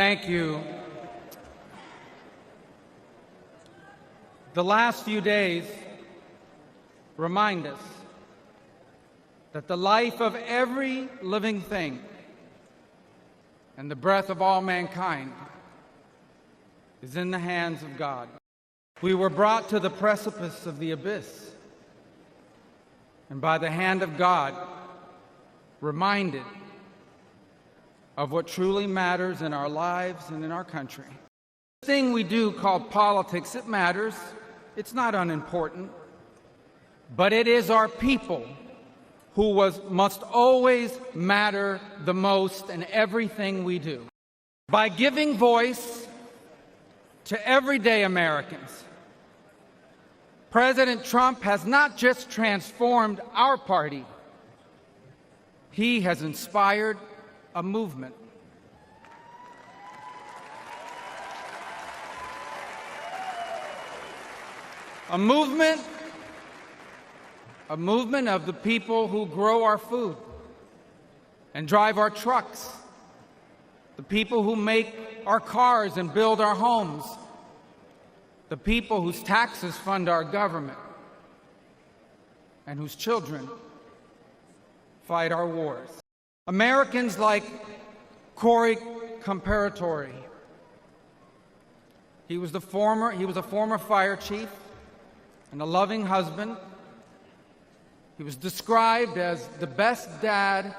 Thank you. The last few days remind us that the life of every living thing and the breath of all mankind is in the hands of God. We were brought to the precipice of the abyss, and by the hand of God, reminded of what truly matters in our lives and in our country. This thing we do called politics, it matters. It's not unimportant. But it is our people who must always matter the most in everything we do. By giving voice to everyday Americans, President Trump has not just transformed our party, he has inspired a movement. A movement of the people who grow our food and drive our trucks, the people who make our cars and build our homes, the people whose taxes fund our government, and whose children fight our wars. Americans like Corey Comparatori. He was a former fire chief and a loving husband. He was described as the best dad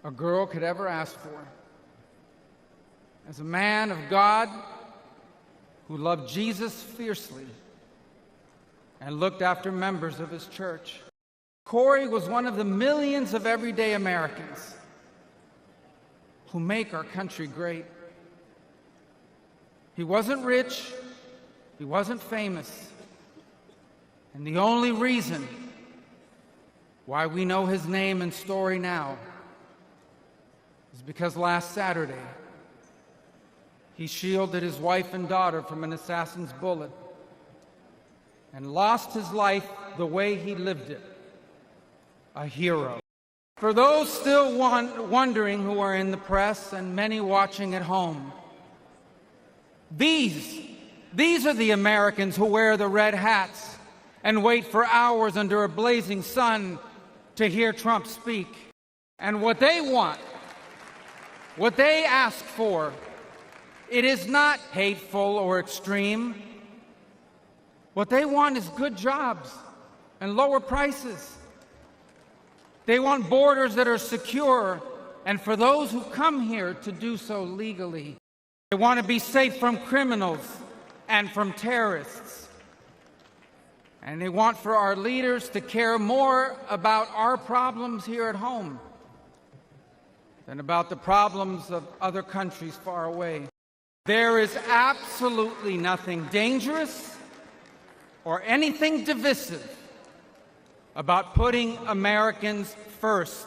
a girl could ever ask for. As a man of God who loved Jesus fiercely and looked after members of his church. Corey was one of the millions of everyday Americans who make our country great. He wasn't rich, he wasn't famous, and the only reason why we know his name and story now is because last Saturday he shielded his wife and daughter from an assassin's bullet and lost his life the way he lived it. A hero. For those still wondering who are in the press and many watching at home, these are the Americans who wear the red hats and wait for hours under a blazing sun to hear Trump speak. And what they want, what they ask for, it is not hateful or extreme. What they want is good jobs and lower prices. They want borders that are secure, and for those who come here to do so legally. They want to be safe from criminals and from terrorists. And they want for our leaders to care more about our problems here at home than about the problems of other countries far away. There is absolutely nothing dangerous or anything divisive about putting Americans first.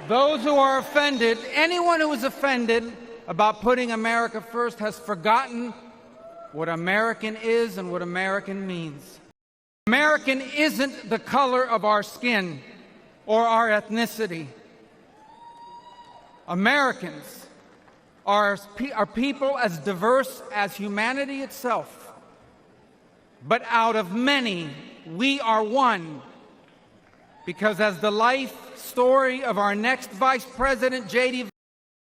Those who are offended, anyone who is offended about putting America first has forgotten what American is and what American means. American isn't the color of our skin or our ethnicity. Americans are people as diverse as humanity itself. But out of many, we are one. Because as the life story of our next Vice President, J.D.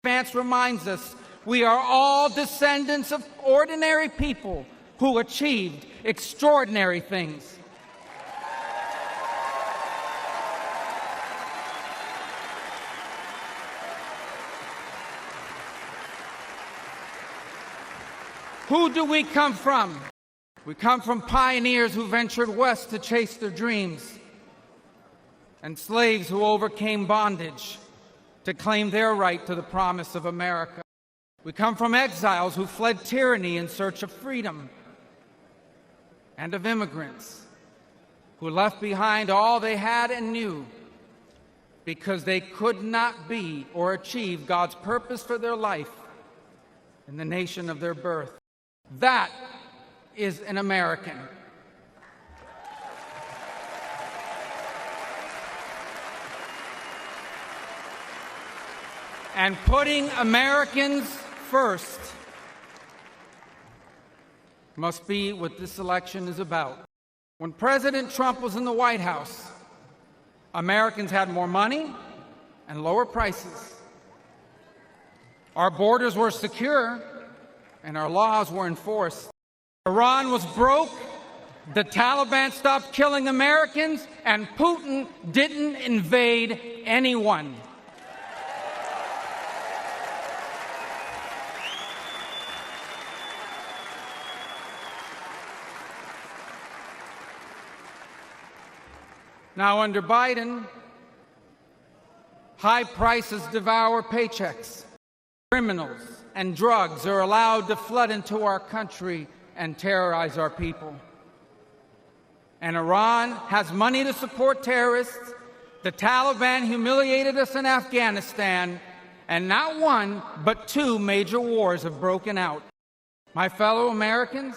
Vance, reminds us, we are all descendants of ordinary people who achieved extraordinary things. Who do we come from? We come from pioneers who ventured west to chase their dreams, and slaves who overcame bondage to claim their right to the promise of America. We come from exiles who fled tyranny in search of freedom. and of immigrants who left behind all they had and knew because they could not be or achieve God's purpose for their life in the nation of their birth. That is an American. And putting Americans first must be what this election is about. When President Trump was in the White House, Americans had more money and lower prices. Our borders were secure and our laws were enforced. Iran was broke, the Taliban stopped killing Americans, and Putin didn't invade anyone. Now, under Biden, high prices devour paychecks. Criminals and drugs are allowed to flood into our country and terrorize our people. And Iran has money to support terrorists. The Taliban humiliated us in Afghanistan, and not one, but two major wars have broken out. My fellow Americans,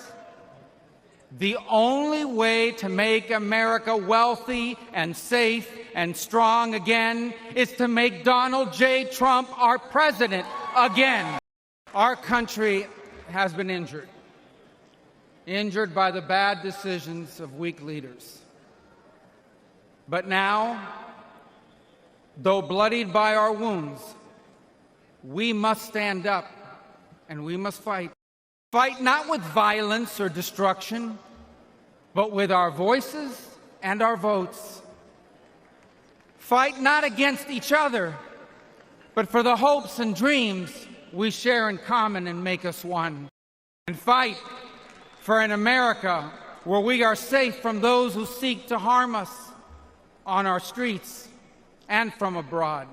the only way to make America wealthy and safe and strong again is to make Donald J. Trump our president again. Our country has been injured by the bad decisions of weak leaders. But now, though bloodied by our wounds, we must stand up and we must fight. Fight not with violence or destruction, but with our voices and our votes. Fight not against each other, but for the hopes and dreams we share in common and make us one. And fight for an America where we are safe from those who seek to harm us on our streets and from abroad.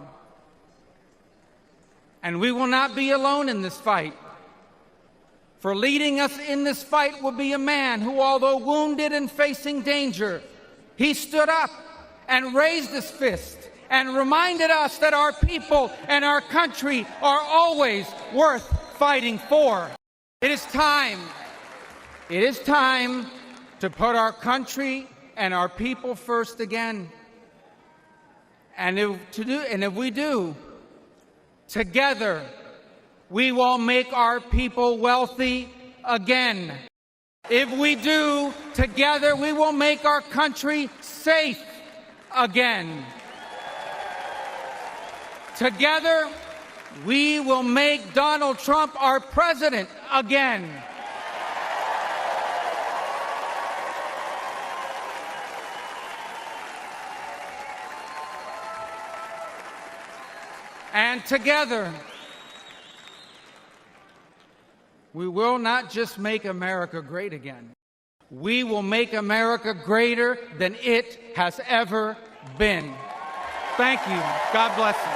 And we will not be alone in this fight. For leading us in this fight will be a man who, although wounded and facing danger, he stood up and raised his fist and reminded us that our people and our country are always worth fighting for. It is time to put our country and our people first again. And if we do, together, we will make our people wealthy again. If we do, together we will make our country safe again. Together, we will make Donald Trump our president again. And together, we will not just make America great again. We will make America greater than it has ever been. Thank you. God bless you.